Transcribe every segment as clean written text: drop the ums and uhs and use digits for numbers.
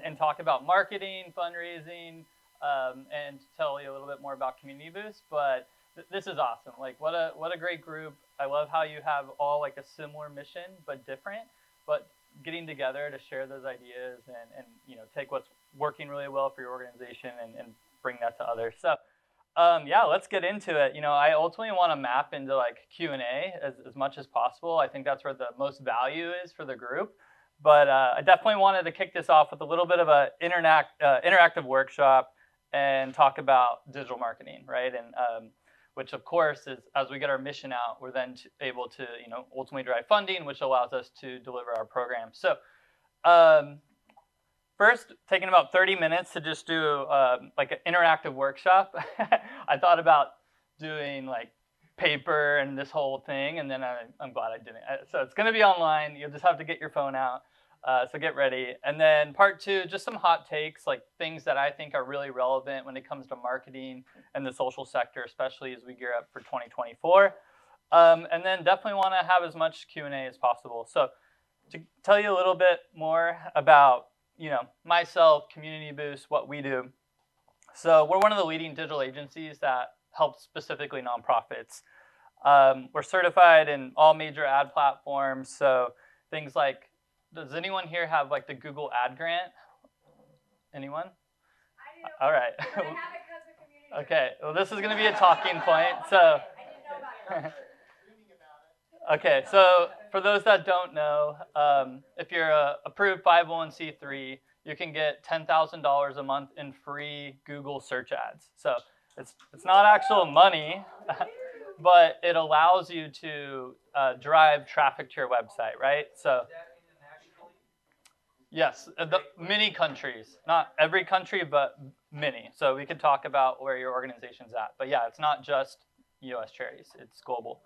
and talk about marketing, fundraising, and tell you a little bit more about Community Boost. But this is awesome. Like, what a great group. I love how you have all like a similar mission but different, but getting together to share those ideas and take what's working really well for your organization and bring that to others. So yeah, let's get into it. I ultimately want to map into like Q&A as much as possible. I think that's where the most value is for the group. But I definitely wanted to kick this off with a little bit of an interactive workshop and talk about digital marketing, right? And which of course is, as we get our mission out, we're then able to ultimately drive funding, which allows us to deliver our program. So first, taking about 30 minutes to just do like an interactive workshop. I thought about doing like paper and this whole thing, and then I'm glad I didn't. So it's going to be online. You'll just have to get your phone out. So get ready. And then part two, just some hot takes, like things that I think are really relevant when it comes to marketing and the social sector, especially as we gear up for 2024. And then definitely want to have as much Q&A as possible. So to tell you a little bit more about myself, Community Boost, what we do. So we're one of the leading digital agencies that help specifically nonprofits. We're certified in all major ad platforms. So things like, does anyone here have like the Google ad grant? Anyone? I do. All right. I have it because of Community. Okay. Well, this is going to be a talking point. So. I didn't know about it. Okay, so for those that don't know, if you're a approved 501c3, you can get $10,000 a month in free Google search ads. So it's not actual money, but it allows you to drive traffic to your website, right? So yes, many countries, not every country, but many. So we could talk about where your organization's at. But yeah, it's not just U.S. charities, it's global.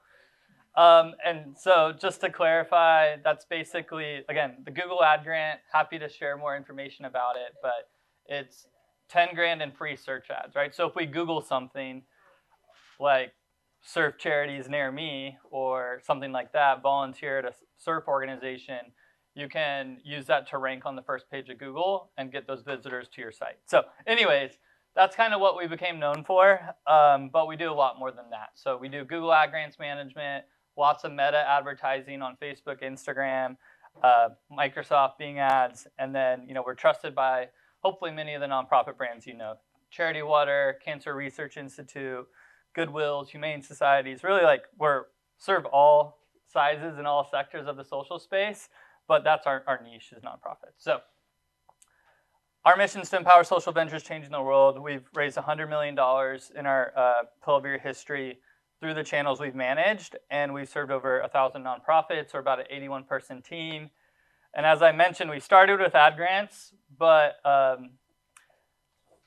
And so just to clarify, that's basically, again, the Google ad grant. Happy to share more information about it, but it's 10 grand in free search ads, right? So if we Google something like surf charities near me or something like that, volunteer at a surf organization, you can use that to rank on the first page of Google and get those visitors to your site. So anyways, that's kind of what we became known for, but we do a lot more than that. So we do Google Ad Grants Management, lots of meta advertising on Facebook, Instagram, Microsoft Bing ads, and then we're trusted by hopefully many of the nonprofit brands Charity Water, Cancer Research Institute, Goodwills, Humane Societies. Really, like we're serve all sizes and all sectors of the social space, but that's our niche is nonprofits. So our mission is to empower social ventures changing the world. We've raised $100 million in our 12-year history through the channels we've managed, and we've served over 1,000 nonprofits, or about an 81-person team. And as I mentioned, we started with ad grants, but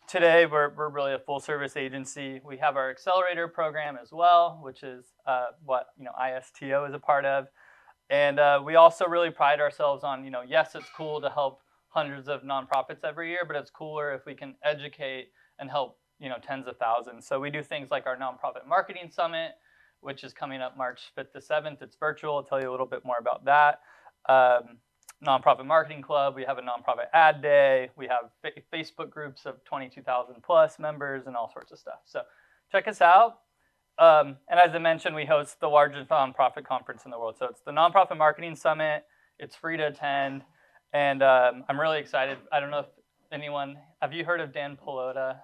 today we're really a full-service agency. We have our accelerator program as well, which is what ISTO is a part of. And we also really pride ourselves on, yes, it's cool to help hundreds of nonprofits every year, but it's cooler if we can educate and help tens of thousands. So we do things like our Nonprofit Marketing Summit, which is coming up March 5th to 7th. It's virtual. I'll tell you a little bit more about that. Nonprofit Marketing Club. We have a Nonprofit Ad Day. We have Facebook groups of 22,000 plus members and all sorts of stuff. So check us out. And as I mentioned, we host the largest nonprofit conference in the world. So it's the Nonprofit Marketing Summit. It's free to attend. And I'm really excited. I don't know if have you heard of Dan Pelota?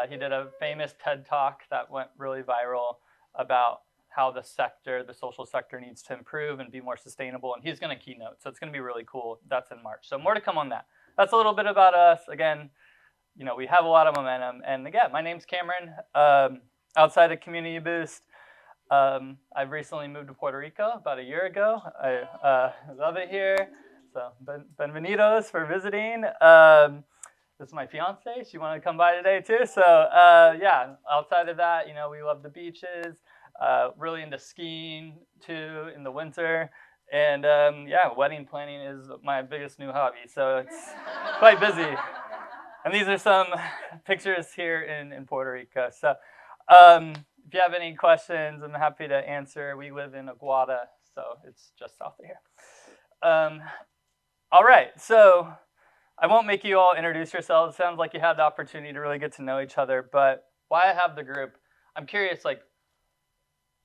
He did a famous TED Talk that went really viral about how the social sector needs to improve and be more sustainable. And he's going to keynote. So it's going to be really cool. That's in March. So more to come on that. That's a little bit about us. Again, we have a lot of momentum. And again, my name's Cameron. Outside of Community Boost, I've recently moved to Puerto Rico about a year ago. I love it here. So bienvenidos for visiting. This is my fiance. She wanted to come by today too. So yeah, outside of that, we love the beaches. Really into skiing too in the winter. And yeah, wedding planning is my biggest new hobby. So it's quite busy. And these are some pictures here in Puerto Rico. So if you have any questions, I'm happy to answer. We live in Aguada, so it's just south of here. All right, so I won't make you all introduce yourselves. It sounds like you had the opportunity to really get to know each other. But why I have the group, I'm curious, like,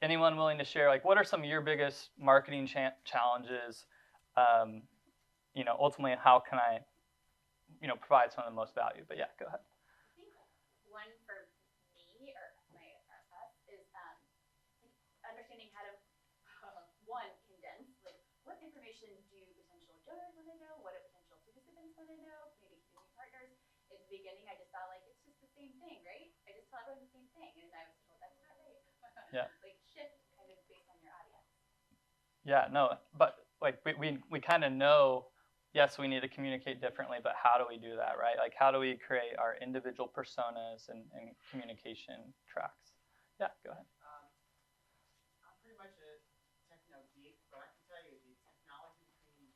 anyone willing to share, like, what are some of your biggest marketing challenges? Ultimately, how can I, provide some of the most value? But yeah, go ahead. I think one for me or us is understanding how to one condense like what information do potential donors want to know, what do potential participants want to know, maybe community partners. At the beginning, I just thought like it's just the same thing, right? I just tell everyone the same thing, and I was told that's not right. Yeah. Like shift kind of based on your audience. Yeah, no, but like we kind of know, yes, we need to communicate differently, but how do we do that, right? Like, how do we create our individual personas and communication tracks? Yeah, go ahead. I'm pretty much a techno geek, but I can tell you the technology between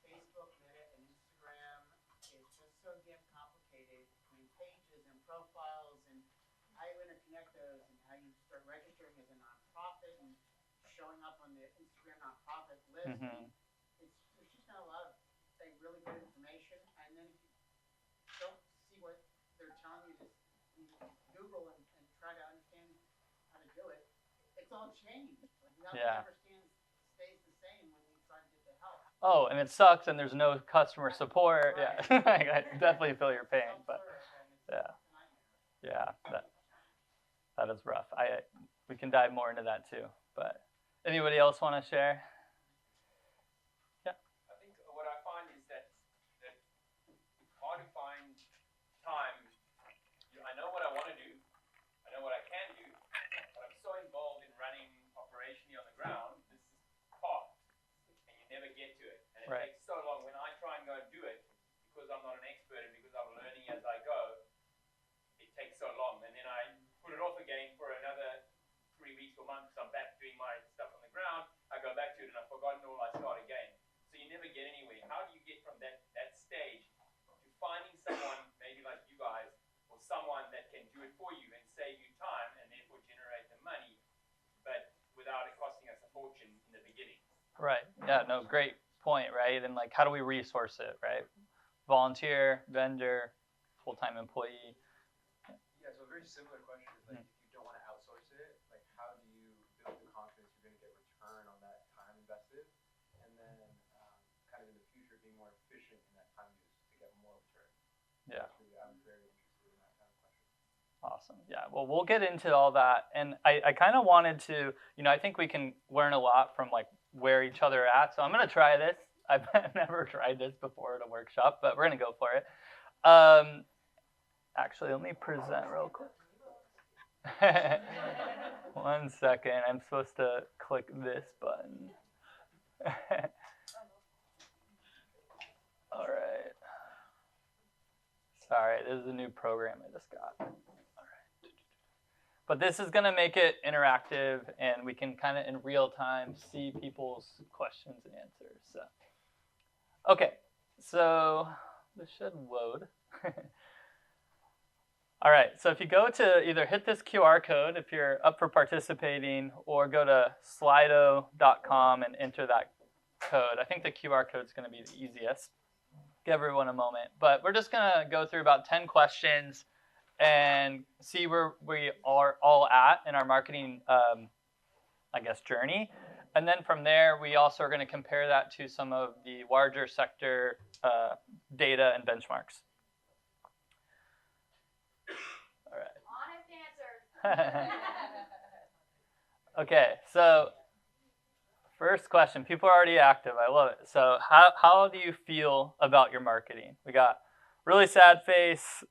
Facebook, Meta, and Instagram is just so damn complicated between pages and profiles and how you interconnect those and how you start registering as a nonprofit and showing up on the Instagram nonprofit list. Mm-hmm. There's just not a lot of really good information. And then if you don't see what they're telling you, just Google and try to understand how to do it. It's all changed. Like nothing ever stays the same when you try to get the help. Oh, and it sucks, and there's no customer support. Right. Yeah, I definitely feel your pain, but yeah, that is rough. We can dive more into that too. But anybody else want to share? Yeah. I think what I find is that it's hard to find time. I know what I want to do. I know what I can do, but I'm so involved in running operationally on the ground. This is part, and you never get to it. And it takes so long. When I try and go and do it, because I'm not an expert and because I'm learning as I go, it takes so long. And then I put it off again for another 3 weeks or months. I'm back doing my stuff on the ground. I go back to it and I've forgotten all. I start again. So you never get anywhere. How do you get from that stage to finding someone maybe like you guys or someone that can do it for you and save you time and therefore generate the money, but without it costing us a fortune in the beginning? Right. Yeah. No. Great point. Right. And like, how do we resource it? Right. Volunteer, vendor, full-time employee. Yeah. So a very similar question is like, if you don't want to outsource it, like, how do you build the confidence you're going to get return on that time invested, and then kind of in the future being more efficient in that time use to get more return? Yeah. I'm very interested in that kind of question. Awesome. Yeah. Well, we'll get into all that, and I kind of wanted to, I think we can learn a lot from like where each other are at. So I'm gonna try this. I've never tried this before at a workshop, but we're gonna go for it. Actually, let me present real quick. 1 second. I'm supposed to click this button. All right. Sorry, this is a new program I just got. All right. But this is going to make it interactive, and we can kind of in real time see people's questions and answers. So, okay, so this should load. All right, so if you go to either hit this QR code if you're up for participating, or go to slido.com and enter that code. I think the QR code is going to be the easiest. Give everyone a moment. But we're just going to go through about 10 questions and see where we are all at in our marketing, journey. And then from there, we also are going to compare that to some of the larger sector data and benchmarks. All right. Honest answers. Okay, so first question. People are already active. I love it. So how do you feel about your marketing? We got really sad face,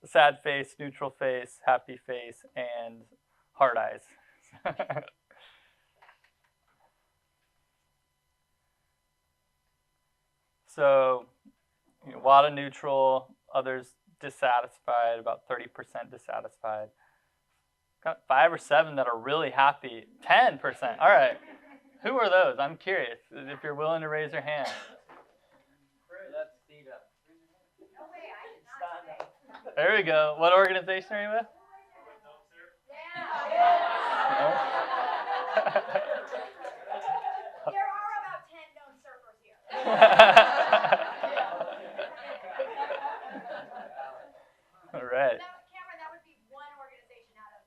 neutral face, happy face, and hard eyes. So a lot of neutral, others dissatisfied, about 30% dissatisfied. Got 5 or 7 that are really happy. 10%. All right. Who are those? I'm curious. If you're willing to raise your hand. Let's stand up. No way, I did not say. There we go. What organization are you with? Yeah. There are about 10 known surfers here. All right. Cameron, that would be one organization out of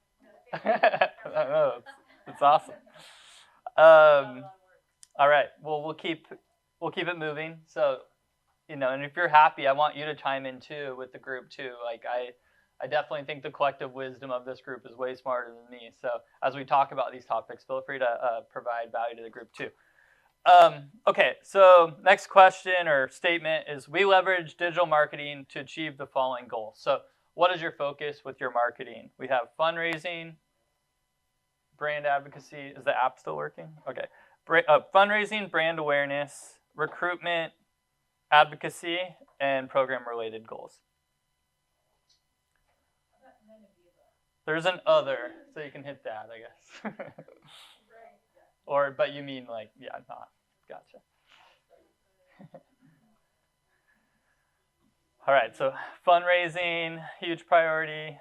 the 50. No, it's awesome. All right. Well, we'll keep it moving. So, and if you're happy, I want you to chime in too with the group too. Like I definitely think the collective wisdom of this group is way smarter than me. So as we talk about these topics, feel free to provide value to the group too. Okay, so next question or statement is we leverage digital marketing to achieve the following goals. So what is your focus with your marketing? We have fundraising, brand advocacy. Is the app still working? Okay. Fundraising, brand awareness, recruitment, advocacy, and program-related goals. There's an other, so you can hit that, I guess. But you mean like, yeah, not. Gotcha. All right, so fundraising, huge priority.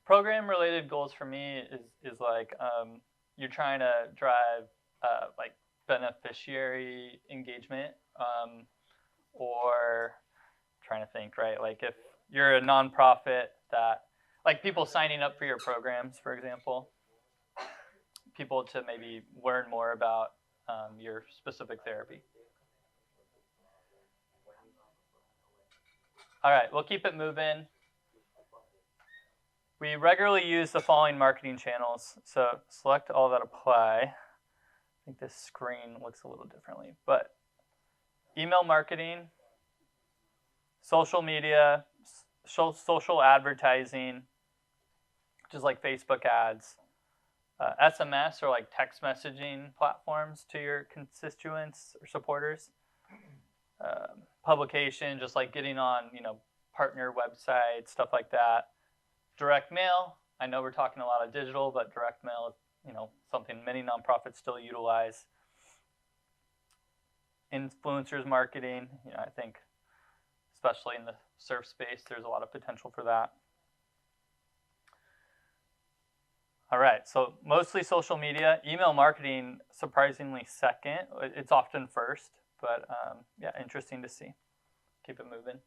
Program-related goals for me is like you're trying to drive like beneficiary engagement or trying to think, right? Like if you're a nonprofit that, like people signing up for your programs, for example, people to maybe learn more about your specific therapy. All right, we'll keep it moving. We regularly use the following marketing channels. So select all that apply. I think this screen looks a little differently, but email marketing, social media, social advertising, which is like Facebook ads, SMS or like text messaging platforms to your constituents or supporters, publication, just like getting on, partner websites, stuff like that. Direct mail, I know we're talking a lot of digital, but direct mail is, something many nonprofits still utilize. Influencers marketing, I think especially in the surf space, there's a lot of potential for that. All right, so mostly social media. Email marketing, surprisingly second. It's often first, but yeah, interesting to see. Keep it moving.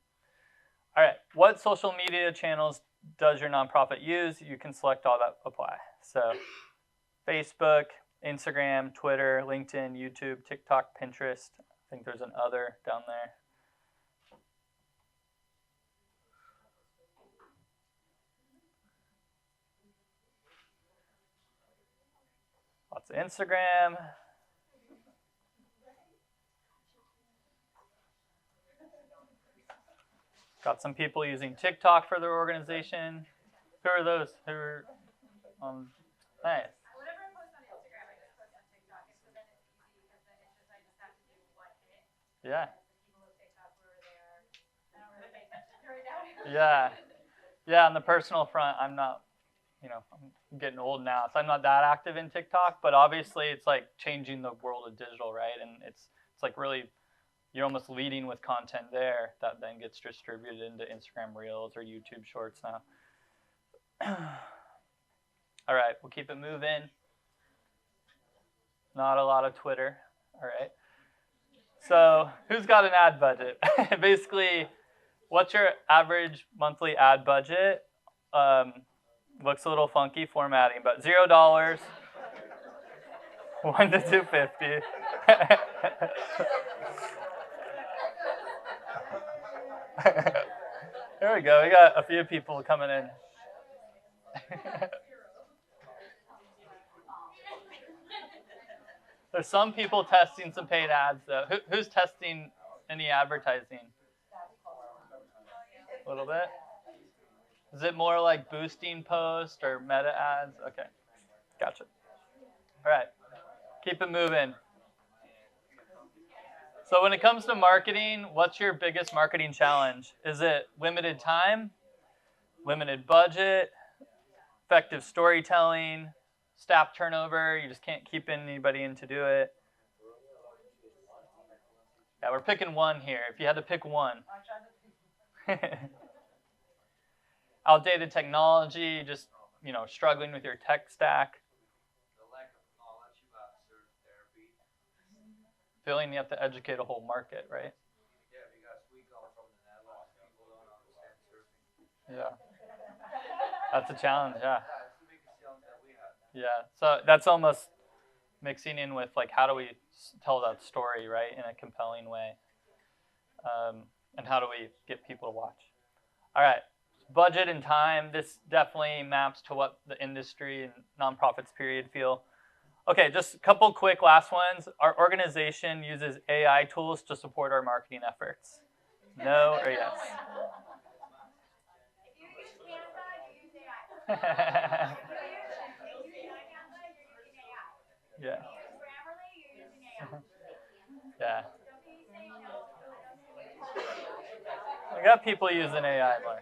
All right, what social media channels does your nonprofit use? You can select all that apply. So Facebook, Instagram, Twitter, LinkedIn, YouTube, TikTok, Pinterest. I think there's an other down there. Lots of Instagram. Got some people using TikTok for their organization. Who are those? Who are nice. Whatever I post on Instagram, I just post on TikTok, and so then it's easy because then it's just I just have to do one hit. Yeah. People with TikTok who are there, I don't really pay attention right now. Yeah. Yeah, on the personal front, I'm not, I'm getting old now, so I'm not that active in TikTok, but obviously it's like changing the world of digital, right? And it's like really, you're almost leading with content there that then gets distributed into Instagram Reels or YouTube Shorts now. All right, we'll keep it moving. Not a lot of Twitter. All right. So who's got an ad budget? Basically, what's your average monthly ad budget? Looks a little funky formatting, but $0, 1 to 250. There we go. We got a few people coming in. There's some people testing some paid ads, though. Who's testing any advertising? A little bit? Is it more like boosting posts or meta ads? Okay, gotcha. All right, keep it moving. So when it comes to marketing, what's your biggest marketing challenge? Is it limited time, limited budget, effective storytelling, staff turnover, you just can't keep anybody in to do it? Yeah, we're picking one here. If you had to pick one. Outdated technology, just, struggling with your tech stack. The lack of knowledge about certain therapy. billion, you have to educate a whole market, right? Yeah, because we come from the Netherlands, people don't understand surfing. Yeah. That's a challenge, yeah. Yeah, it's the biggest challenge that we have. Yeah. So that's almost mixing in with like how do we tell that story, right, in a compelling way, and how do we get people to watch? All right, budget and time. This definitely maps to what the industry and nonprofits period feel. Okay, just a couple quick last ones. Our organization uses AI tools to support our marketing efforts. No or yes? If you use Canva, you use AI. Yeah. If you use Canva, you're using AI. If you use Grammarly, you're using AI. Yeah. Don't be saying no. I don't see We got people using AI more.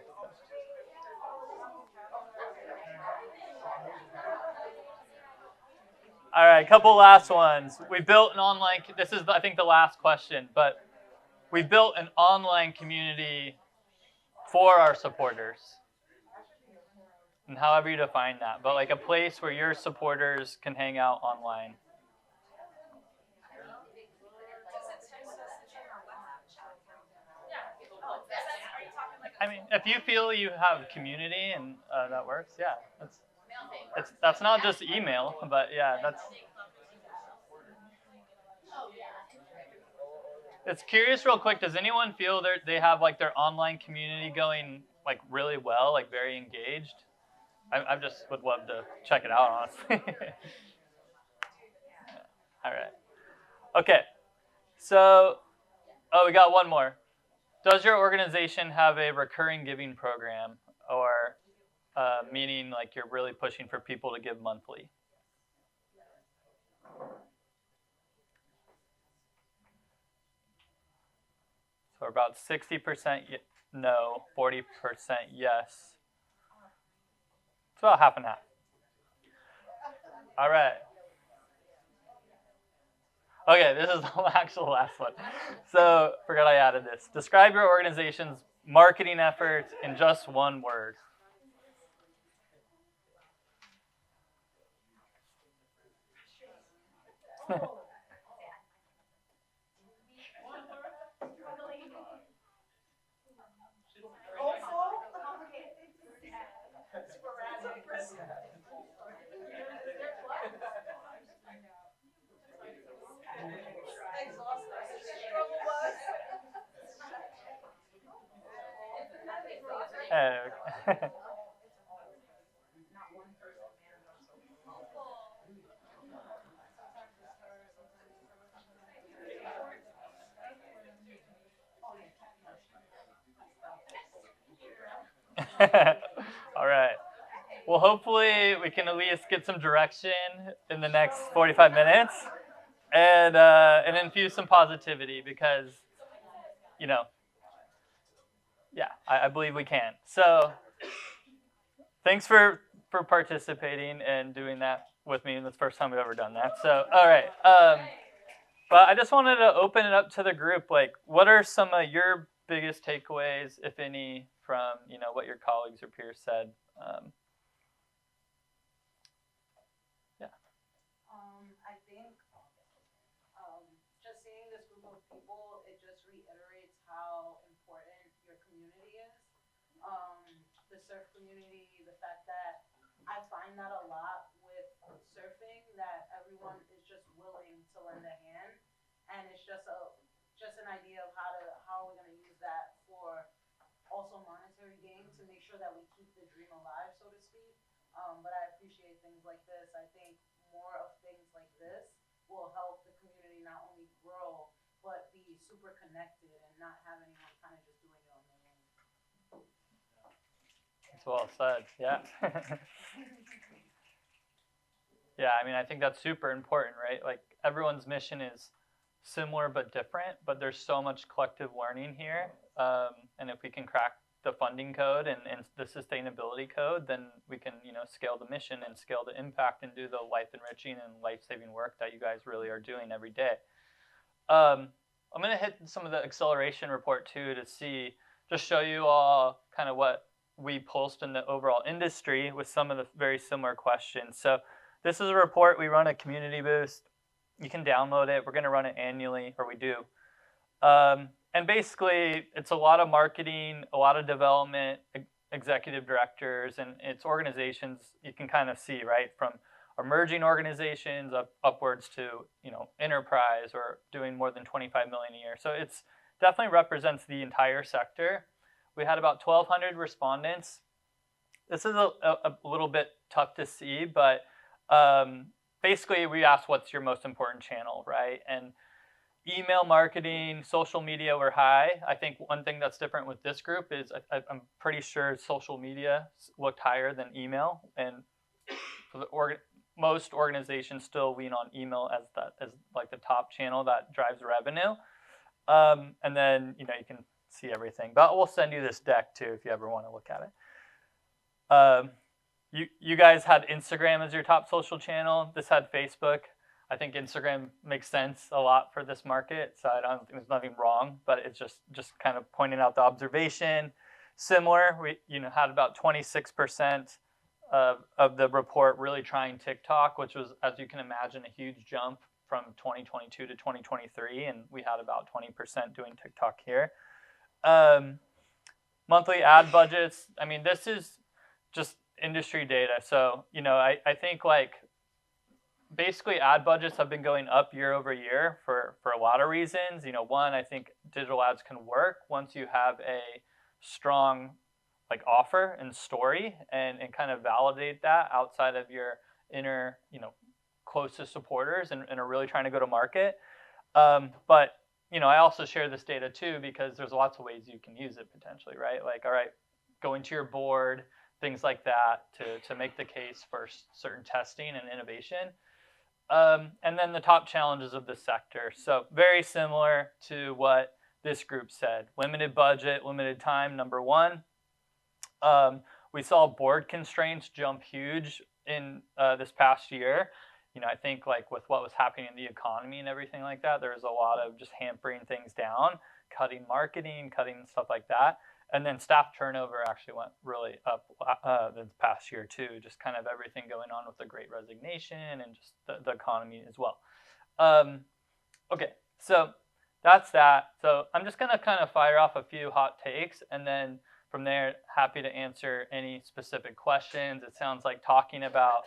All right, couple last ones. We built an online, this is, I think, the last question, but we built an online community for our supporters. And however you define that, but like a place where your supporters can hang out online. I mean, if you feel you have community and that works, yeah. That's not just email, but yeah, that's. It's curious, real quick. Does anyone feel they have like their online community going like really well, like very engaged? I just would love to check it out, honestly. All right. Okay. So, we got one more. Does your organization have a recurring giving program, or meaning like you're really pushing for people to give monthly? So about 60% no, 40% yes. It's about half and half. All right. Okay, this is the actual last one. So, forgot I added this. Describe your organization's marketing efforts in just one word. All right. Well, hopefully we can at least get some direction in the next 45 minutes and infuse some positivity because, I believe we can. So thanks for participating and doing that with me. It's the first time we've ever done that. So, all right. But I just wanted to open it up to the group. Like, what are some of your biggest takeaways, if any, from what your colleagues or peers said? I think just seeing this group of people, it just reiterates how important your community is. The surf community, the fact that I find that a lot with surfing, that everyone is just willing to lend a hand, and it's just an idea of how are we going to use that for also monetary gain to make sure that we keep the dream alive, so to speak. But I appreciate things like this. I think more of things like this will help the community not only grow, but be super connected and not have anyone kind of just doing it on their own. That's well said. Yeah. Yeah, I mean, I think that's super important, right? Like, everyone's mission is similar but different, but there's so much collective learning here. And if we can crack the funding code and the sustainability code, then we can, scale the mission and scale the impact and do the life-enriching and life-saving work that you guys really are doing every day. I'm going to hit some of the acceleration report, too, to just show you all kind of what we pulsed in the overall industry with some of the very similar questions. So this is a report. We run a community boost You can download it. We're going to run it annually, or we do. And basically, it's a lot of marketing, a lot of development, executive directors, and it's organizations you can kind of see, right, from emerging organizations upwards to, enterprise or doing more than 25 million a year. So it's definitely represents the entire sector. We had about 1,200 respondents. This is a little bit tough to see, but basically we asked what's your most important channel, right? And email marketing, social media were high. I think one thing that's different with this group is I'm pretty sure social media looked higher than email, and for most organizations still lean on email as like the top channel that drives revenue. And then you can see everything, but we'll send you this deck too if you ever want to look at it. You guys had Instagram as your top social channel. This had Facebook. I think Instagram makes sense a lot for this market, so I don't think there's nothing wrong, but it's just kind of pointing out the observation. Similar, we had about 26% of the report really trying TikTok, which was, as you can imagine, a huge jump from 2022 to 2023, and we had about 20% doing TikTok here. Monthly ad budgets. I mean, this is just industry data, so I think like basically ad budgets have been going up year over year for a lot of reasons. One, I think digital ads can work once you have a strong offer and story and kind of validate that outside of your inner closest supporters and are really trying to go to market. But I also share this data too because there's lots of ways you can use it potentially, right? Like, all right, going to your board, things like that to make the case for certain testing and innovation. And then the top challenges of the sector. So very similar to what this group said. Limited budget, limited time, number one. We saw board constraints jump huge in this past year. I think like with what was happening in the economy and everything like that, there was a lot of just hampering things down, cutting marketing, cutting stuff like that. And then staff turnover actually went really up this past year too, just kind of everything going on with the Great Resignation and just the economy as well. Okay, so that's that. So I'm just going to kind of fire off a few hot takes, and then from there, happy to answer any specific questions. It sounds like talking about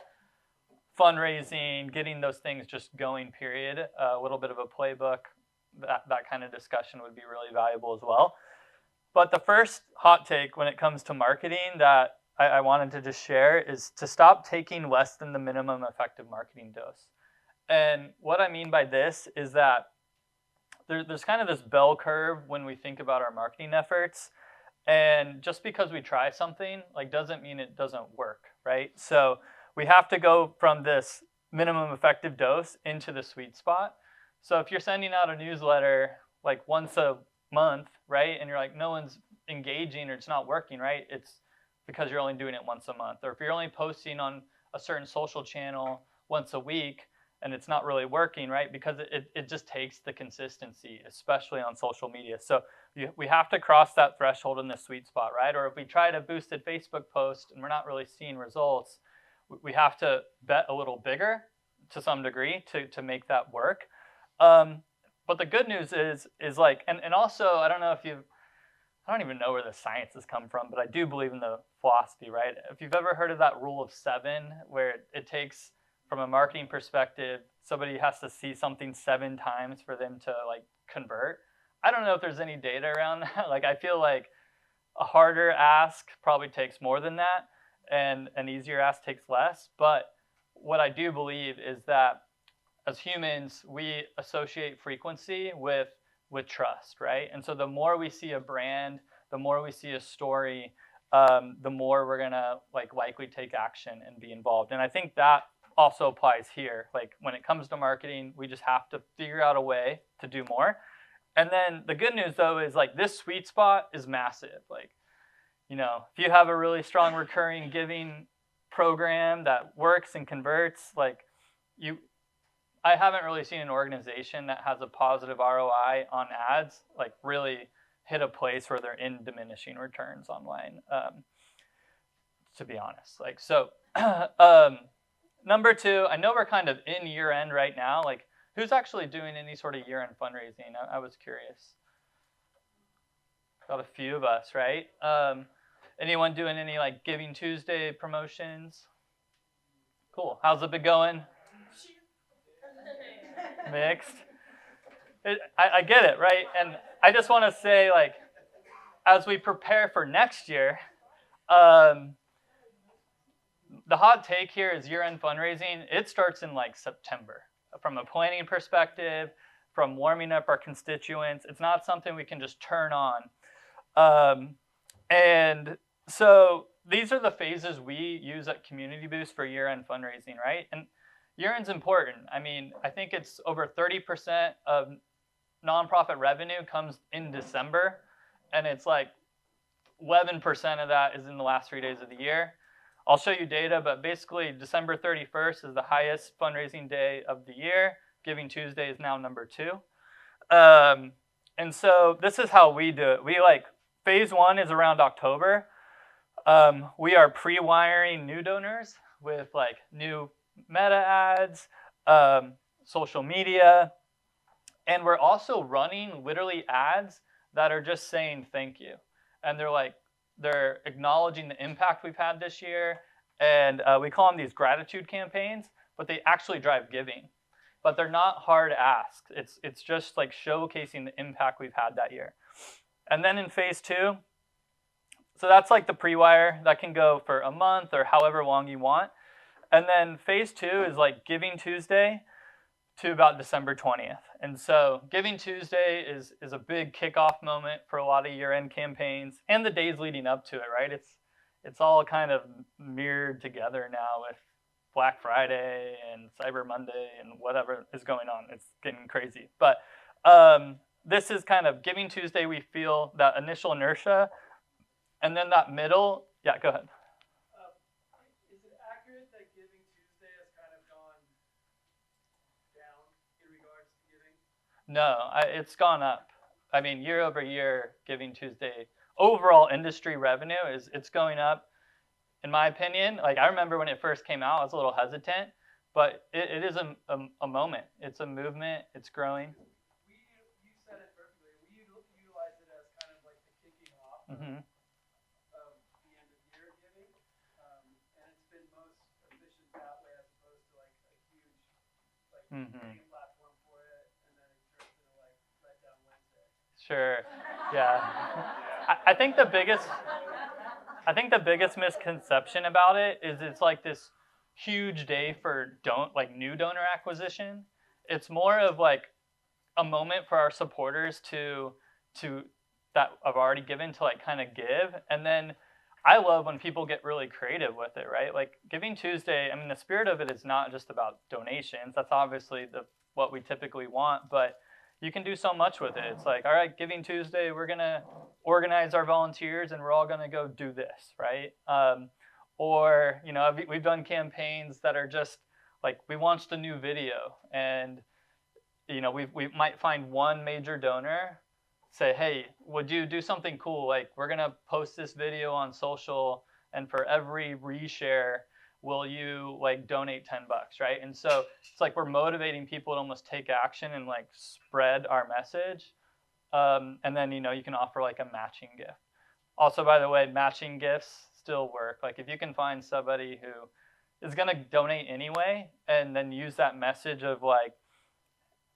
fundraising, getting those things just going, period. A little bit of a playbook, that kind of discussion would be really valuable as well. But the first hot take when it comes to marketing that I wanted to just share is to stop taking less than the minimum effective marketing dose. And what I mean by this is that there's kind of this bell curve when we think about our marketing efforts. And just because we try something doesn't mean it doesn't work, right? So we have to go from this minimum effective dose into the sweet spot. So if you're sending out a newsletter once a month, right, and you're like, no one's engaging or it's not working, right, it's because you're only doing it once a month. Or if you're only posting on a certain social channel once a week and it's not really working, right, because it just takes the consistency, especially on social media. So we have to cross that threshold in the sweet spot, right? Or if we try to boost a Facebook post and we're not really seeing results, we have to bet a little bigger to some degree to make that work. But the good news is and also, I don't even know where the science has come from, but I do believe in the philosophy, right? If you've ever heard of that rule of 7, where it takes, from a marketing perspective, somebody has to see something 7 times for them to convert. I don't know if there's any data around that. I feel like a harder ask probably takes more than that, and an easier ask takes less. But what I do believe is that as humans, we associate frequency with trust, right? And so the more we see a brand, the more we see a story, the more we're gonna likely take action and be involved. And I think that also applies here. When it comes to marketing, we just have to figure out a way to do more. And then the good news though is this sweet spot is massive. If you have a really strong recurring giving program that works and converts, I haven't really seen an organization that has a positive ROI on ads really hit a place where they're in diminishing returns online, to be honest. Number 2, I know we're kind of in year end right now. Who's actually doing any sort of year-end fundraising? I was curious. Got a few of us, right? Anyone doing any like Giving Tuesday promotions? Cool. How's it been going? Mixed. I get it, right? And I just want to say, like, as we prepare for next year, the hot take here is year-end fundraising. It starts in like September. From a planning perspective, from warming up our constituents, it's not something we can just turn on. And so these are the phases we use at Community Boost for year-end fundraising, right? And year-end's important. I mean, I think it's over 30% of nonprofit revenue comes in December, and it's like 11% of that is in the last 3 days of the year. I'll show you data, but basically December 31st is the highest fundraising day of the year. Giving Tuesday is now number 2. And so this is how we do it. We like, phase 1 is around October. We are pre-wiring new donors with like new meta ads, social media, and we're also running literally ads that are just saying thank you. And they're acknowledging the impact we've had this year, and we call them these gratitude campaigns, but they actually drive giving. But they're not hard asks. It's just like showcasing the impact we've had that year. And then in phase 2, so that's like the pre-wire. That can go for a month or however long you want. And then phase 2 is like Giving Tuesday to about December 20th. And so Giving Tuesday is a big kickoff moment for a lot of year-end campaigns and the days leading up to it, right? It's all kind of mirrored together now with Black Friday and Cyber Monday and whatever is going on. It's getting crazy. But this is kind of Giving Tuesday. We feel that initial inertia, and then that middle. Yeah, go ahead. Is it accurate that Giving Tuesday has kind of gone down in regards to giving? No, it's gone up. I mean, year over year, Giving Tuesday overall industry revenue it's going up. In my opinion, like I remember when it first came out, I was a little hesitant, but it is a moment. It's a movement. It's growing. You said it perfectly. We utilize it as kind of like the kicking off of the end of year giving, and it's been most efficient that way as opposed to like a huge main platform for it, and then it turns into like Letdown Wednesday. Sure. Yeah. I think the biggest misconception about it is it's like this huge day for new donor acquisition. It's more of like a moment for our supporters to that have already given to like kind of give. And then I love when people get really creative with it, right? Like Giving Tuesday, I mean, the spirit of it is not just about donations. That's obviously what we typically want, but you can do so much with it. It's like, all right, Giving Tuesday, we're going to organize our volunteers and we're all going to go do this, right? Or, we've done campaigns that are just like, we launched a new video and, we might find one major donor, say, hey, would you do something cool? Like, we're going to post this video on social, and for every reshare, will you like donate $10, right? And so it's like we're motivating people to almost take action and like spread our message. And then, you can offer like a matching gift. Also, by the way, matching gifts still work. Like if you can find somebody who is going to donate anyway, and then use that message of like,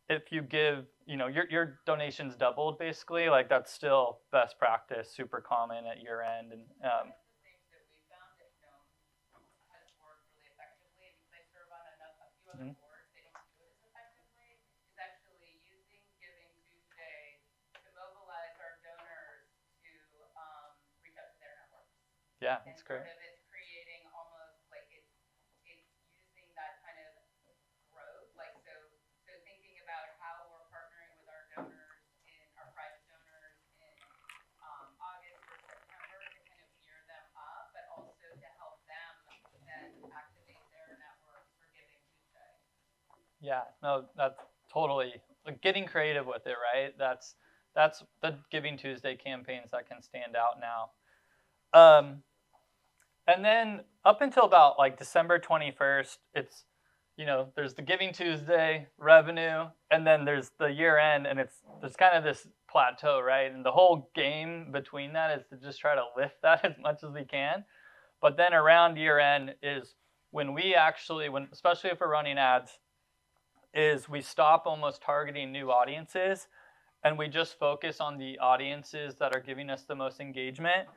if you give, your donations doubled basically, like that's still best practice, super common at year end. And boards, they don't do it as effectively, is actually using Giving Tuesday to mobilize our donors to reach out to their networks. Yeah, that's great. Sort of it's creating almost like it's using that kind of growth, like so thinking about how we're partnering with our donors our private donors in August or September to kind of gear them up, but also to help them then activate their networks for Giving Tuesday. Yeah, no, that's totally like getting creative with it, right? That's the Giving Tuesday campaigns that can stand out now. And then up until about like December 21st, it's there's the Giving Tuesday revenue, and then there's the year end, and there's kind of this plateau, right? And the whole game between that is to just try to lift that as much as we can. But then around year end is when we actually, especially if we're running ads, is we stop almost targeting new audiences, and we just focus on the audiences that are giving us the most engagement,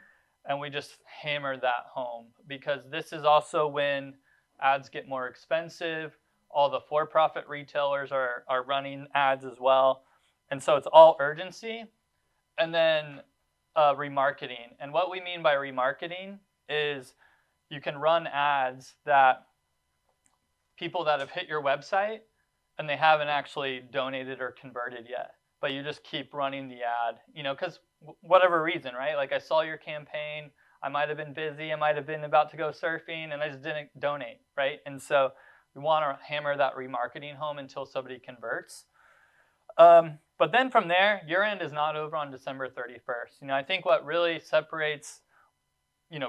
and we just hammer that home, because this is also when ads get more expensive. All the for-profit retailers are running ads as well. And so it's all urgency. And then remarketing. And what we mean by remarketing is you can run ads that people that have hit your website and they haven't actually donated or converted yet, but you just keep running the ad, because whatever reason, right? Like, I saw your campaign, I might have been busy, I might have been about to go surfing, and I just didn't donate, right? And so we want to hammer that remarketing home until somebody converts. But then from there, year end is not over on December 31st. I think what really separates,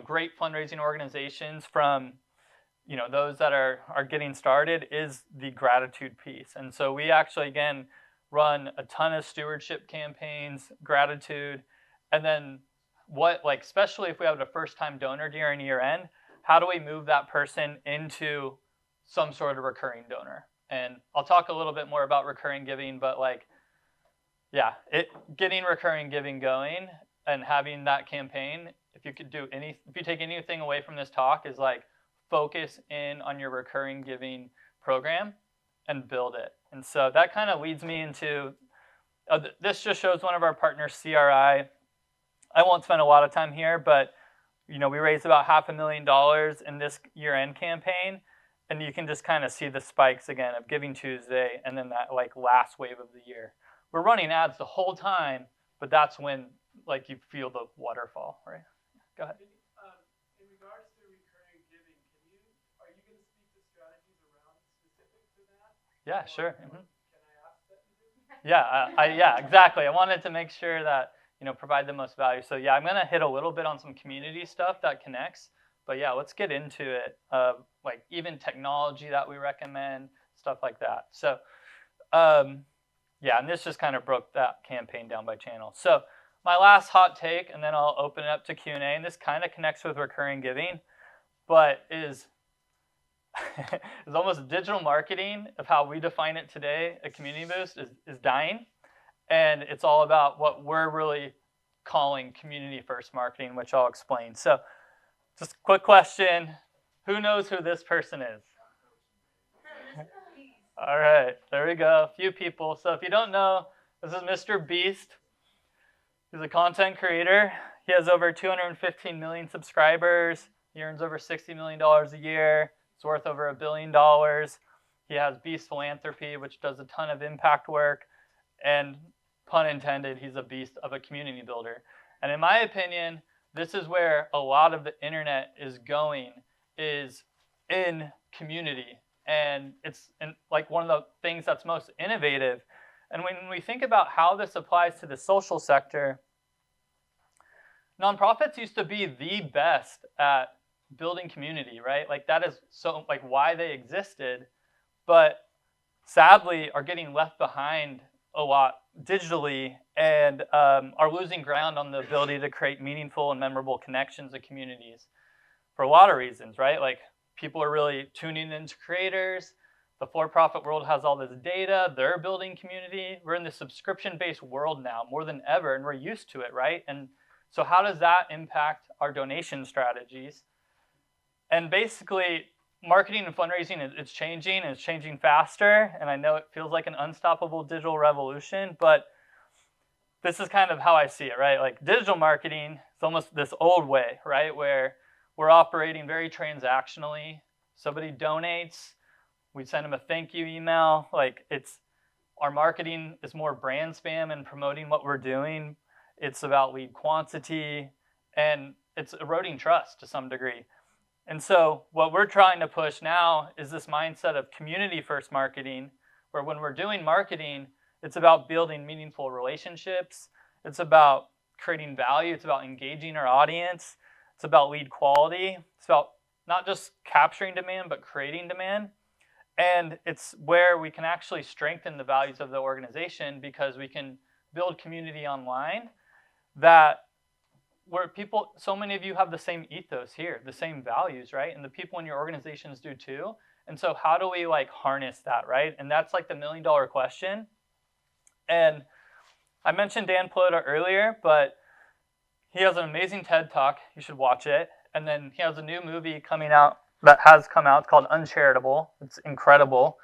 great fundraising organizations from, those that are getting started is the gratitude piece. And so we actually, again, run a ton of stewardship campaigns, gratitude, and then especially if we have a first-time donor during year end, how do we move that person into some sort of recurring donor? And I'll talk a little bit more about recurring giving, but getting recurring giving going and having that campaign, if you take anything away from this talk, is focus in on your recurring giving program and build it. And so that kind of leads me into, this just shows one of our partners, CRI. I won't spend a lot of time here, but we raised about $500,000 in this year-end campaign, and you can just kind of see the spikes again of Giving Tuesday and then that last wave of the year. We're running ads the whole time, but that's when you feel the waterfall, right? Go ahead. In regards to recurring giving, are you going to speak to strategies around specific to that? Yeah, sure. Mm-hmm. Can I ask that you do? Yeah, exactly. I wanted to make sure that provide the most value. So I'm going to hit a little bit on some community stuff that connects, but let's get into it. Even technology that we recommend, stuff like that. So and this just kind of broke that campaign down by channel. So my last hot take, and then I'll open it up to Q&A, and this kind of connects with recurring giving, but is almost digital marketing of how we define it today. A community boost is dying, and it's all about what we're really calling community first marketing, which I'll explain. So just a quick question, who knows who this person is? All right, there we go, a few people. So if you don't know, this is Mr. Beast. He's a content creator. He has over 215 million subscribers. He earns over $60 million a year. It's worth over $1 billion. He has Beast Philanthropy, which does a ton of impact work. And pun intended, he's a beast of a community builder. And in my opinion, this is where a lot of the internet is going, is in community. And it's one of the things that's most innovative. And when we think about how this applies to the social sector, nonprofits used to be the best at building community, right? That is so why they existed, but sadly are getting left behind a lot digitally and are losing ground on the ability to create meaningful and memorable connections and communities for a lot of reasons, right? People are really tuning into creators. The for-profit world has all this data. They're building community. We're in the subscription-based world now more than ever, and we're used to it, right? And so how does that impact our donation strategies? And basically, marketing and fundraising, it's changing faster, and I know it feels like an unstoppable digital revolution, but this is kind of how I see it, right? Digital marketing is almost this old way, right? Where we're operating very transactionally. Somebody donates, we send them a thank you email. Our marketing is more brand spam and promoting what we're doing. It's about lead quantity, and it's eroding trust to some degree. And so what we're trying to push now is this mindset of community first marketing, where when we're doing marketing, it's about building meaningful relationships. It's about creating value. It's about engaging our audience. It's about lead quality. It's about not just capturing demand, but creating demand. And it's where we can actually strengthen the values of the organization because we can build community online that where people, so many of you have the same ethos here, the same values, right? And the people in your organizations do too. And so how do we like harness that, right? And that's like the $1 million question. And I mentioned Dan Plota earlier, but he has an amazing TED Talk. You should watch it. And then he has a new movie coming out that has come out. It's called Uncharitable. It's incredible.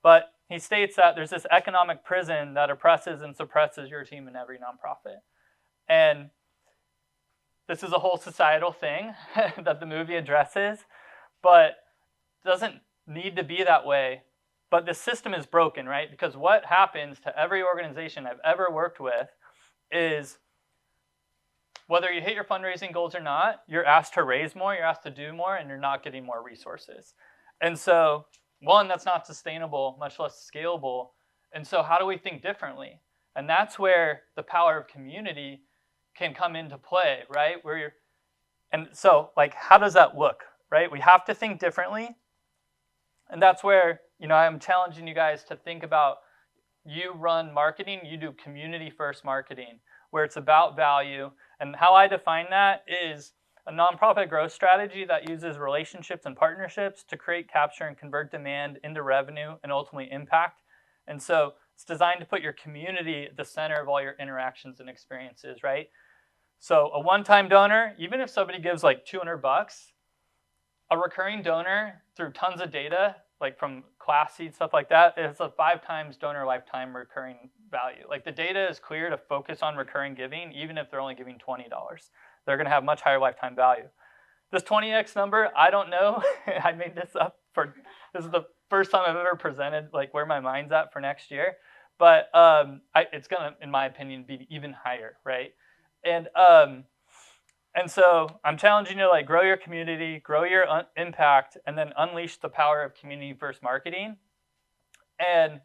But he states that there's this economic prison that oppresses and suppresses your team in every nonprofit. And this is a whole societal thing that the movie addresses, but doesn't need to be that way. But the system is broken, right? Because what happens to every organization I've ever worked with is whether you hit your fundraising goals or not, you're asked to raise more, you're asked to do more, and you're not getting more resources. And so, one, that's not sustainable, much less scalable. And so how do we think differently? And that's where the power of community can come into play, right? And so, like, how does that look, right? We have to think differently. And that's where, I'm challenging you guys to think about, you run marketing, you do community-first marketing, where it's about value. And how I define that is a nonprofit growth strategy that uses relationships and partnerships to create, capture, and convert demand into revenue and ultimately impact. And so it's designed to put your community at the center of all your interactions and experiences, right? So a one-time donor, even if somebody gives like $200, a recurring donor through tons of data, like from class seed, stuff like that, it's a 5 times donor lifetime recurring value. Like the data is clear to focus on recurring giving, even if they're only giving $20. They're going to have much higher lifetime value. This 20x number, I don't know. I made this up this is the first time I've ever presented like where my mind's at for next year. But it's going to, in my opinion, be even higher, right? And so I'm challenging you to like grow your community, grow your impact, and then unleash the power of community-first marketing. And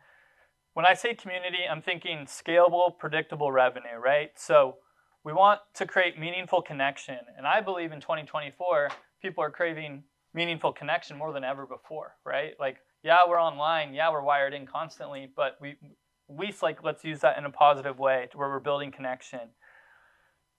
when I say community, I'm thinking scalable, predictable revenue, right? So we want to create meaningful connection. And I believe in 2024, people are craving meaningful connection more than ever before, right? Like, yeah, we're online. Yeah, we're wired in constantly. But let's use that in a positive way to where we're building connection.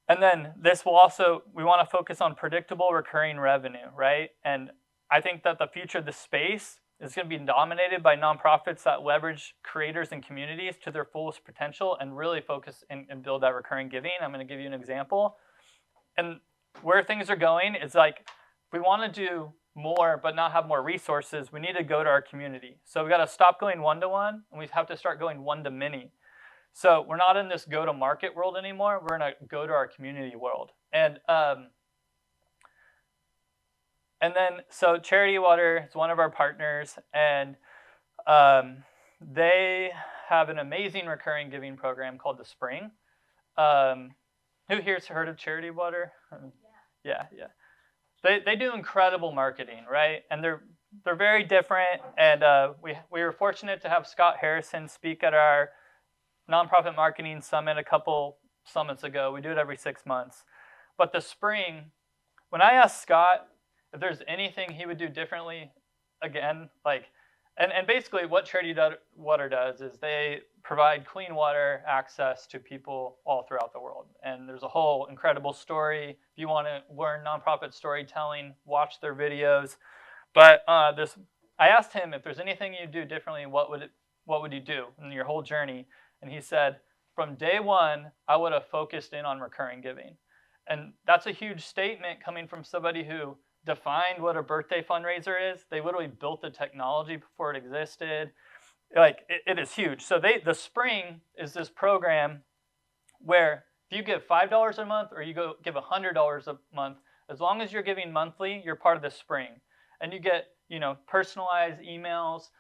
And then we want to focus on predictable recurring revenue, right? And I think that the future of the space is going to be dominated by nonprofits that leverage creators and communities to their fullest potential and really focus and build that recurring giving. I'm going to give you an example. And where things are going is like, if we want to do more but not have more resources, we need to go to our community. So we got to stop going one-to-one, and we have to start going one-to-many. So we're not in this go-to-market world anymore. We're in a go-to-our-community world. And then, so Charity Water is one of our partners, and they have an amazing recurring giving program called The Spring. Who here's heard of Charity Water? Yeah. They do incredible marketing, right? And they're very different. And we were fortunate to have Scott Harrison speak at our Nonprofit Marketing Summit a couple summits ago. We do it every 6 months. But The Spring, when I asked Scott if there's anything he would do differently, again, like, and basically what Charity Water does is they provide clean water access to people all throughout the world. And there's a whole incredible story. If you want to learn nonprofit storytelling, watch their videos. But I asked him if there's anything you do differently, what would you do in your whole journey? And he said, from day one, I would have focused in on recurring giving. And that's a huge statement coming from somebody who defined what a birthday fundraiser is. They literally built the technology before it existed. Like, it is huge. So The Spring is this program where if you give $5 a month or you go give $100 a month, as long as you're giving monthly, you're part of The Spring. And you get, personalized emails,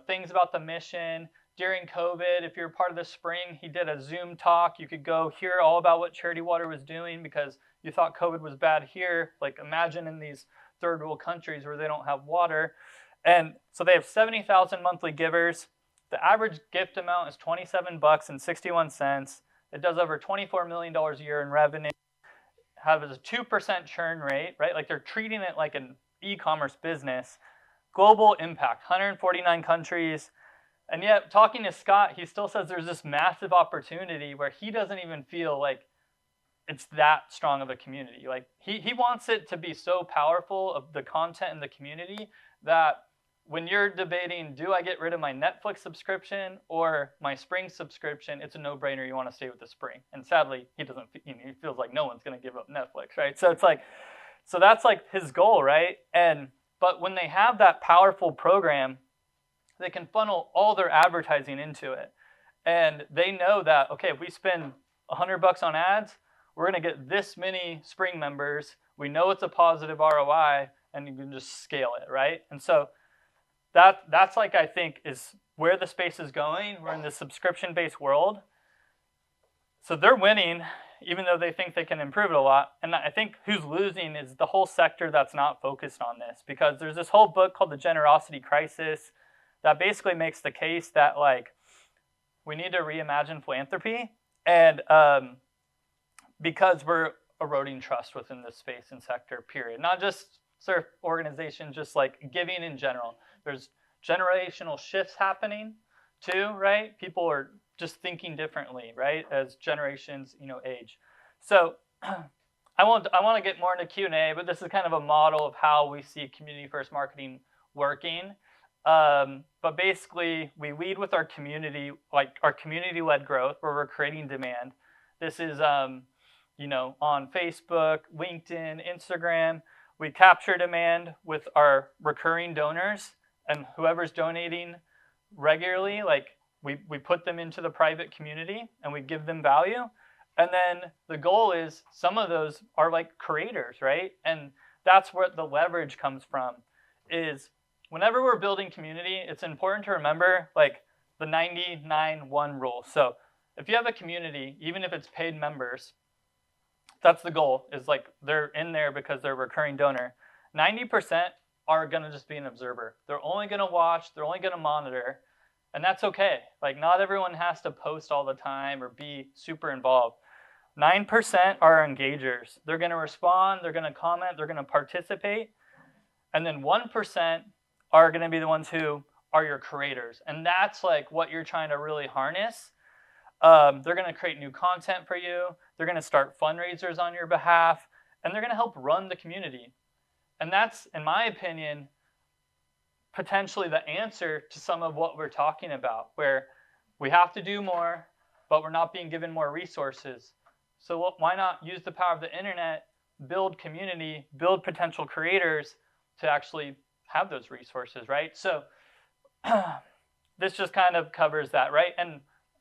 things about the mission. During COVID, if you're part of The Spring, he did a Zoom talk. You could go hear all about what Charity Water was doing because you thought COVID was bad here. Like, imagine in these third world countries where they don't have water. And so they have 70,000 monthly givers. The average gift amount is $27.61. It does over $24 million a year in revenue. Has a 2% churn rate, right? Like, they're treating it like an e-commerce business. global impact, 149 countries. And yet, talking to Scott, he still says there's this massive opportunity where he doesn't even feel like it's that strong of a community. Like he wants it to be so powerful of the content in the community that when you're debating, do I get rid of my Netflix subscription or my Spring subscription, it's a no-brainer. You want to stay with the Spring. And sadly, he doesn't. He feels like no one's going to give up Netflix, right? So it's like, so that's like his goal, right? But when they have that powerful program, they can funnel all their advertising into it, and they know that okay, if we spend $100 on ads, we're going to get this many Spring members. We know it's a positive ROI, and you can just scale it, right? And so that's like, I think, is where the space is going. We're in this subscription-based world. So they're winning, even though they think they can improve it a lot. And I think who's losing is the whole sector that's not focused on this, because there's this whole book called The Generosity Crisis that basically makes the case that like we need to reimagine philanthropy, and because we're eroding trust within this space and sector, period. Not just sort of organizations, just like giving in general. There's generational shifts happening too, right? People are just thinking differently, right, as generations, age. So I want to get more into Q&A, but this is kind of a model of how we see community first marketing working. But basically, we lead with our community, like our community-led growth, where we're creating demand. This is, on Facebook, LinkedIn, Instagram. We capture demand with our recurring donors, and whoever's donating regularly, like we put them into the private community and we give them value. And then the goal is some of those are like creators, right? And that's where the leverage comes from, is whenever we're building community, it's important to remember like the 99-1 rule. So if you have a community, even if it's paid members, that's the goal, is like they're in there because they're a recurring donor. 90% are going to just be an observer. They're only going to watch, they're only going to monitor, and that's okay. Like not everyone has to post all the time or be super involved. 9% are engagers. They're going to respond, they're going to comment, they're going to participate. And then 1% are going to be the ones who are your creators. And that's like what you're trying to really harness. They're going to create new content for you. They're going to start fundraisers on your behalf, and they're going to help run the community. And that's, in my opinion, potentially the answer to some of what we're talking about, where we have to do more, but we're not being given more resources. So why not use the power of the internet, build community, build potential creators to actually have those resources, right? So this just kind of covers that, right? And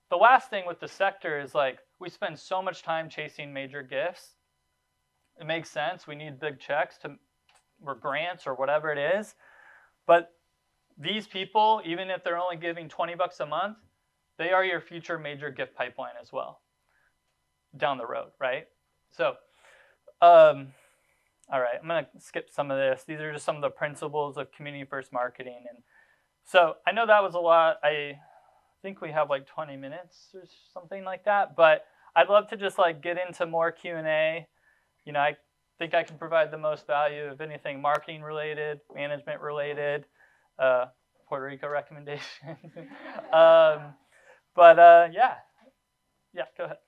the last thing with the sector is like we spend so much time chasing major gifts. It makes sense. We need big checks or grants or whatever it is. But these people, even if they're only giving $20 a month, they are your future major gift pipeline as well down the road, right? So, all right, I'm going to skip some of this. These are just some of the principles of community first marketing. And so I know that was a lot. I think we have like 20 minutes or something like that, but I'd love to just like get into more Q&A. I think I can provide the most value of anything marketing related, management related, Puerto Rico recommendation. Yeah, go ahead.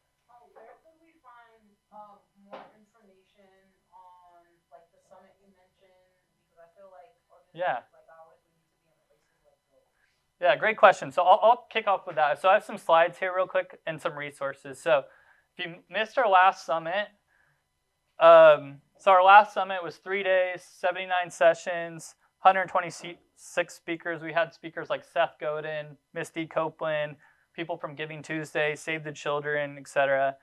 Where could we find more information on like the summit you mentioned? Because I feel like organizations like ours, we need to be in places like those. Yeah, great question. So I'll kick off with that. So I have some slides here real quick and some resources. So if you missed our last summit, so our last summit was 3 days, 79 sessions, 126 speakers. We had speakers like Seth Godin, Misty Copeland, people from Giving Tuesday, Save the Children, etc.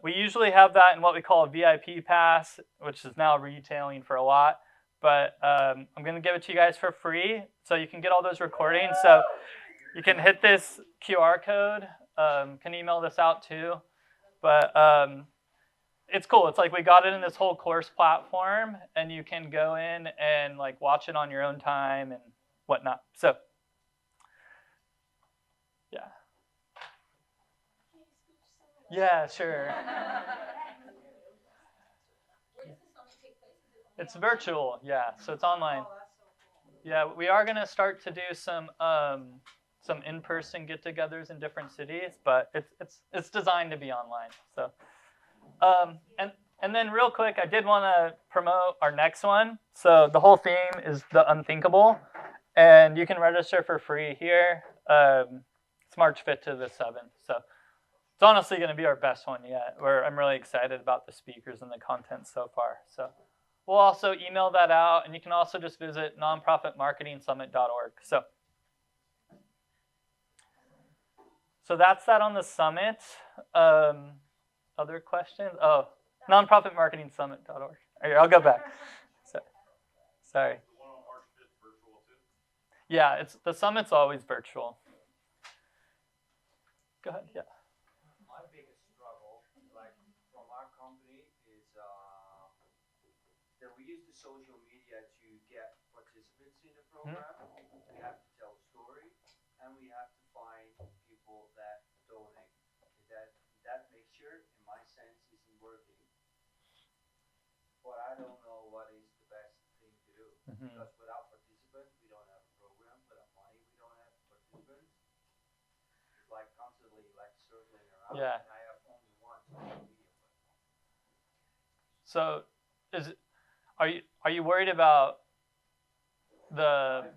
We usually have that in what we call a VIP pass, which is now retailing for a lot. But I'm going to give it to you guys for free, so you can get all those recordings. So you can hit this QR code, can email this out too. But it's cool. It's like we got it in this whole course platform, and you can go in and like watch it on your own time and whatnot. So yeah, sure. It's virtual, yeah. So it's online. Oh, that's so cool. Yeah, we are gonna start to do some in-person get-togethers in different cities, but it's designed to be online. So, and then real quick, I did want to promote our next one. So the whole theme is the unthinkable, and you can register for free here. It's March 5th to the 7th. So it's honestly going to be our best one yet. I'm really excited about the speakers and the content so far. So we'll also email that out, and you can also just visit nonprofitmarketingsummit.org. So that's that on the summit. Other questions? Oh, nonprofitmarketingsummit.org. I'll go back. Sorry. The one on March 5th virtual too? Yeah, the summit's always virtual. Go ahead. Yeah. My biggest struggle, like from our company, is that we use the social media to get participants in the program. We have to tell a story, and we have to find people that donate. That mixture, in my sense, isn't working. But I don't know what is the best thing to do. Because without participants, we don't have a program. Without money, we don't have participants. It's like constantly like circling around. Yeah. And I have only one social media platform. So, are you worried about the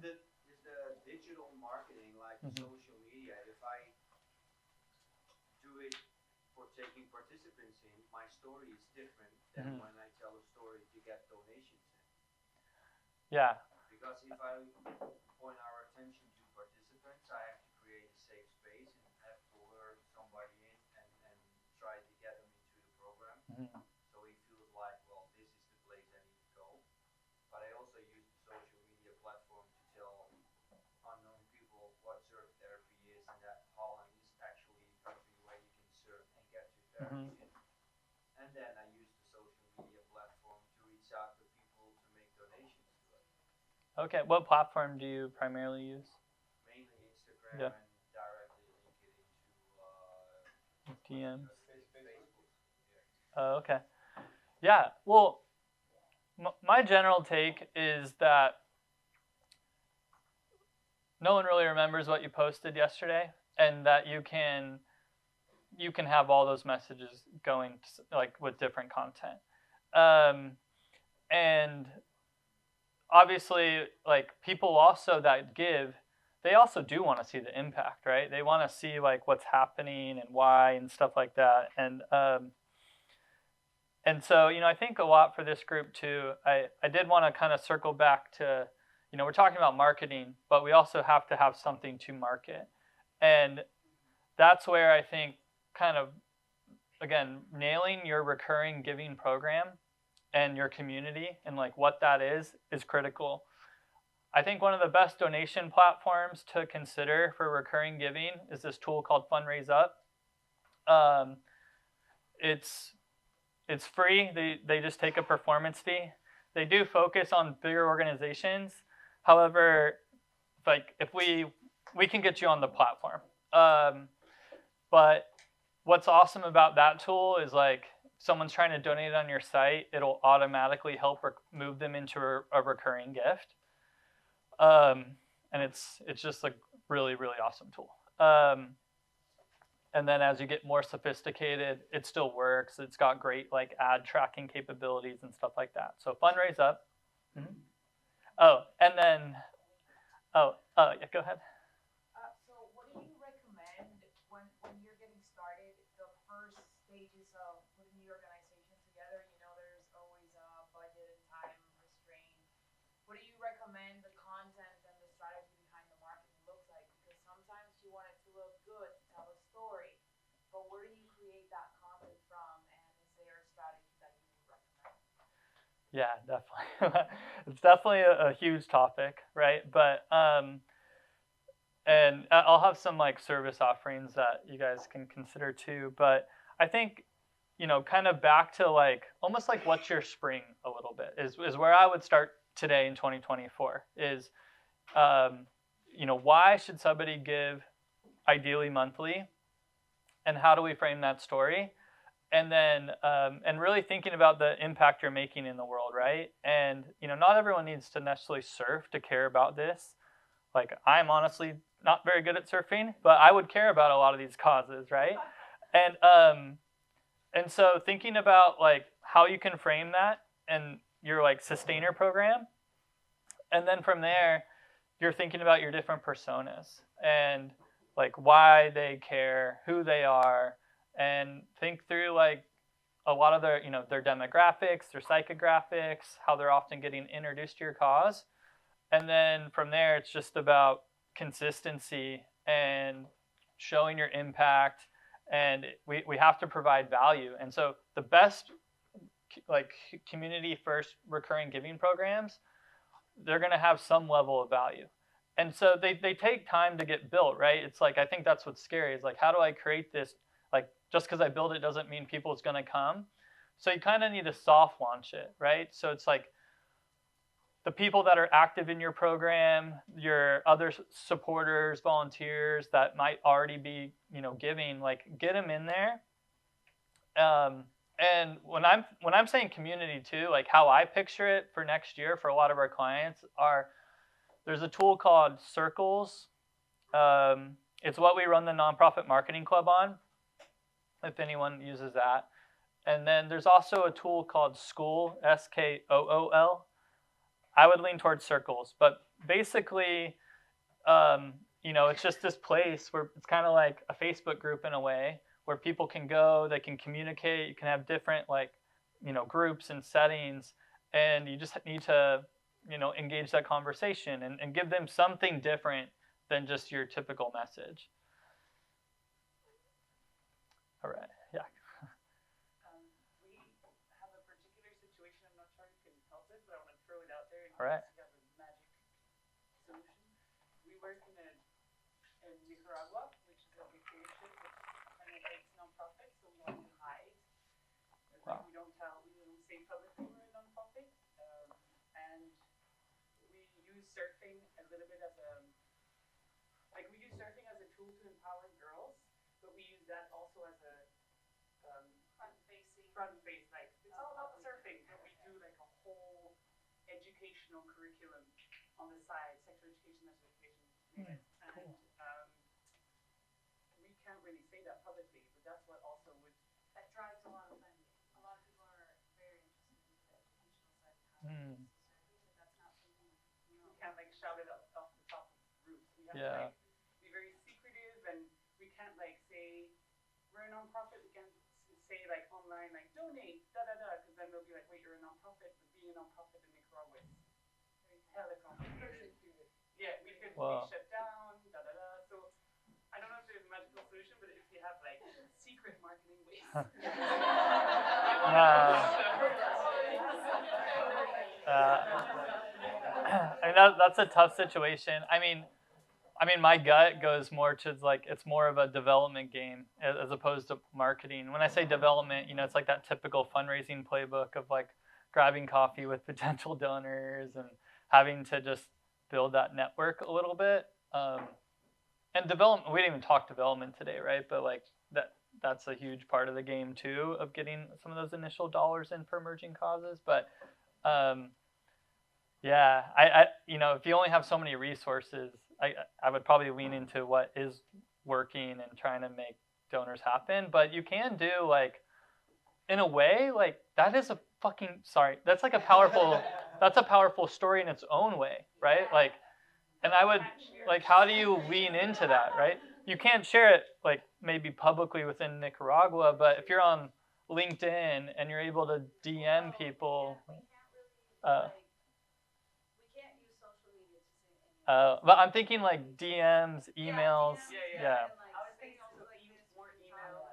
digital marketing, like social media? If I do it for taking participants in, my story is different than when I tell a story to get donations in. Yeah. Because if I point our attention to participants, I have to create a safe space and have to lure somebody in and try to get them into the program. So he feels like, well, this is the place I need to go. But I also use the social media platform to tell unknown people what surf therapy is, and that Holland is actually a country where you can surf and get your therapy in. And then I use the social media platform to reach out to people to make donations to it. Okay, what platform do you primarily use? Mainly Instagram and directly link it into DMs. Facebook. Oh, okay. Yeah, well, my general take is that no one really remembers what you posted yesterday, and that you can have all those messages going like with different content. And obviously, like people also that give, they also do want to see the impact, right? They want to see like what's happening and why and stuff like that. And so, I think a lot for this group too, I did want to kind of circle back to, we're talking about marketing, but we also have to have something to market. And that's where I think kind of, again, nailing your recurring giving program and your community and like what that is critical. I think one of the best donation platforms to consider for recurring giving is this tool called Fundraise Up. It's free. They just take a performance fee. They do focus on bigger organizations. However, like if we can get you on the platform. But what's awesome about that tool is like if someone's trying to donate on your site, it'll automatically help move them into a recurring gift. And it's just a really, really awesome tool. And then as you get more sophisticated, it still works. It's got great like ad tracking capabilities and stuff like that. So Fundraise Up. Oh, and then, yeah, go ahead. So what do you recommend when you're getting started, the first stages of putting the organization together? There's always a budget and time restraint. What do you recommend the content and the strategy behind the marketing looks like? Because sometimes you want it to look good to tell a story, but where do you create that content from, and is there a strategy that you would recommend? Yeah, definitely. It's definitely a huge topic, right? But and I'll have some like service offerings that you guys can consider too. But I think kind of back to like almost like what's your spring a little bit is where I would start today in 2024. Is why should somebody give ideally monthly, and how do we frame that story? and then and really thinking about the impact you're making in the world, right? And not everyone needs to necessarily surf to care about this. Like, I'm honestly not very good at surfing, but I would care about a lot of these causes, right? And so thinking about like how you can frame that and your like sustainer program, and then from there you're thinking about your different personas and like why they care, who they are, and think through like a lot of their their demographics, their psychographics, how they're often getting introduced to your cause. And then from there it's just about consistency and showing your impact, and we have to provide value. And so the best like community first recurring giving programs, they're going to have some level of value. And so they take time to get built, right? It's like, I think that's what's scary, is like, how do I create this? Like, just because I build it doesn't mean people is going to come. So you kind of need to soft launch it, right? So it's like the people that are active in your program, your other supporters, volunteers that might already be, giving, like, get them in there. And when I'm saying community too, like how I picture it for next year for a lot of our clients there's a tool called Circles. It's what we run the nonprofit marketing club on, if anyone uses that. And then there's also a tool called School, SKOOL. I would lean towards Circles, but basically, it's just this place where it's kind of like a Facebook group in a way, where people can go, they can communicate, you can have different like, groups and settings, and you just need to, engage that conversation and give them something different than just your typical message. All right, yeah. We have a particular situation, I'm not sure you can help it, but I want to throw it out there in All right. case you have a magic solution. We work in Nicaragua, which is a dictatorship, which kind of hates nonprofits, so we want to hide. Wow. We don't say publicly we're a nonprofit, and we use surfing a little bit as we use surfing as a tool to empower girls, but we use that also as a front face, like it's all about surfing, but we do like a whole educational curriculum on the side, sexual education, mental education, Cool. and we can't really say that publicly, but that's what also would That drives a lot of funding. A lot of people are very interested in the educational side of how to use surfing, but that's not something we can't like shout it off the top of roofs. We have Yeah. to like be very secretive, and we can't like say we're a nonprofit. We can't say like online like donate because then they'll be like, wait, you're a nonprofit, but being a nonprofit in Nicaragua is hella complicated. Yeah, we could be shut down, So I don't know if there's a magical solution, but if you have like secret marketing ways. I mean, that's a tough situation. I mean, my gut goes more to like, it's more of a development game as opposed to marketing. When I say development, it's like that typical fundraising playbook of like grabbing coffee with potential donors and having to just build that network a little bit. And development, we didn't even talk development today, right? But like that's a huge part of the game too, of getting some of those initial dollars in for emerging causes. But yeah, I if you only have so many resources, I would probably lean into what is working and trying to make donors happen. But you can do like, in a way, like that is a fucking, sorry, that's like a powerful story in its own way, right? Like, and I would like, how do you lean into that, right? You can't share it like maybe publicly within Nicaragua, but if you're on LinkedIn and you're able to DM people, but I'm thinking like DMs, emails, yeah. I was thinking also more email.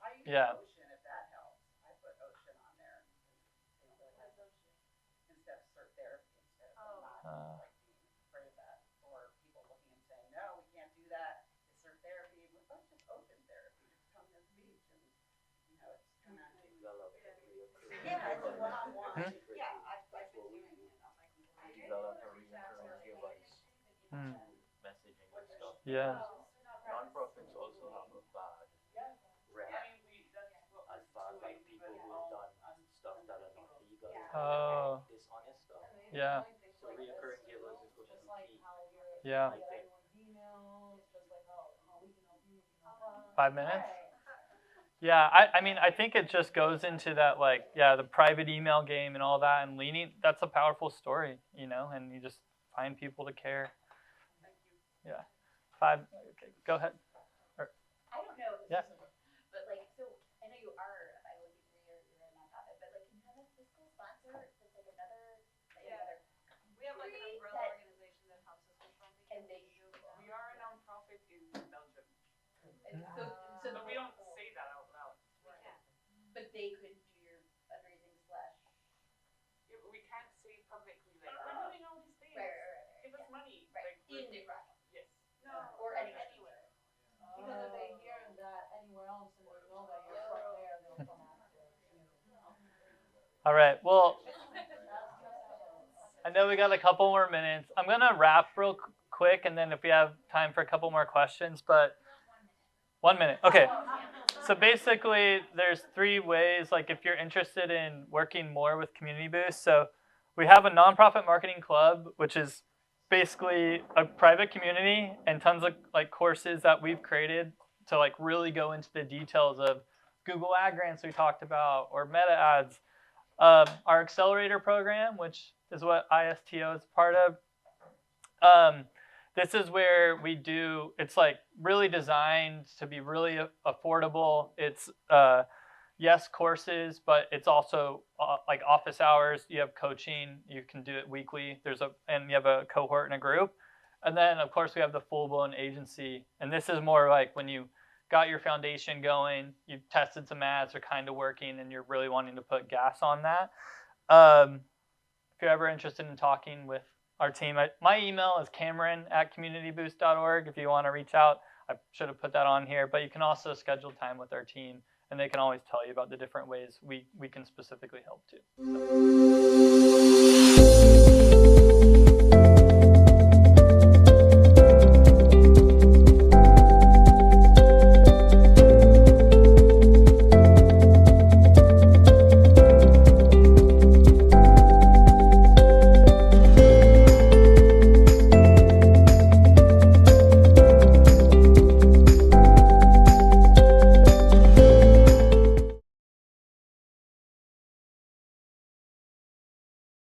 I use Yeah. Ocean if that helps. I put Ocean on there. Instead of surf therapy, instead of not like being afraid of that, or people looking and saying, no, we can't do that. It's surf therapy. Well, that's just open therapy. Just come to the beach and it's kind of yeah, it's a one-on-one. Yeah, I've been doing it on my computer. Develop a recurring device. Messaging and stuff. Yeah. Nonprofits also have a bad rep. I mean, that's what As far as Oh. dishonest stuff. Yeah. So reoccurring givers is going to Just like repeat. how you're Yeah. like everyone's emails, just like how we can help you, we can help us. 5 minutes. Right. Yeah, I mean, I think it just goes into that, like, yeah, the private email game and all that, and leaning, that's a powerful story, you know, and you just find people to care. Yeah. 5, okay, go ahead. I don't know. Yeah. But like, so I know you are a 501c3 or you're a nonprofit, but like, can you have a fiscal sponsor that's like another, another We have like an country umbrella that, organization that helps us with funding. and they We are a nonprofit in Belgium. and so But we don't say that out loud. we can't. But they could do your fundraising slash. Yeah, but we can't say publicly like We're we're doing all these things. Right. Give us money. Right. Like In Nicaragua. yes. No. Or anywhere. Because if they hear that anywhere else and they know that you're from there, they'll come after you. All right, well, I know we got a couple more minutes. I'm going to wrap real quick, and then if we have time for a couple more questions, but 1 minute. Okay. So basically, there's 3 ways, like if you're interested in working more with Community Boost. So we have a nonprofit marketing club, which is basically a private community and tons of like courses that we've created to like really go into the details of Google ad grants we talked about, or meta ads. Our accelerator program, which is what ISTO is part of. This is where we do, it's like really designed to be really affordable. It's yes, courses, but it's also like office hours. You have coaching, you can do it weekly. And you have a cohort and a group. And then of course we have the full-blown agency. And this is more like when you got your foundation going, you've tested some ads, are kind of working, and you're really wanting to put gas on that. If you're ever interested in talking with our team, my email is cameron@communityboost.org if you want to reach out. I should have put that on here, but you can also schedule time with our team, and they can always tell you about the different ways we can specifically help too. So.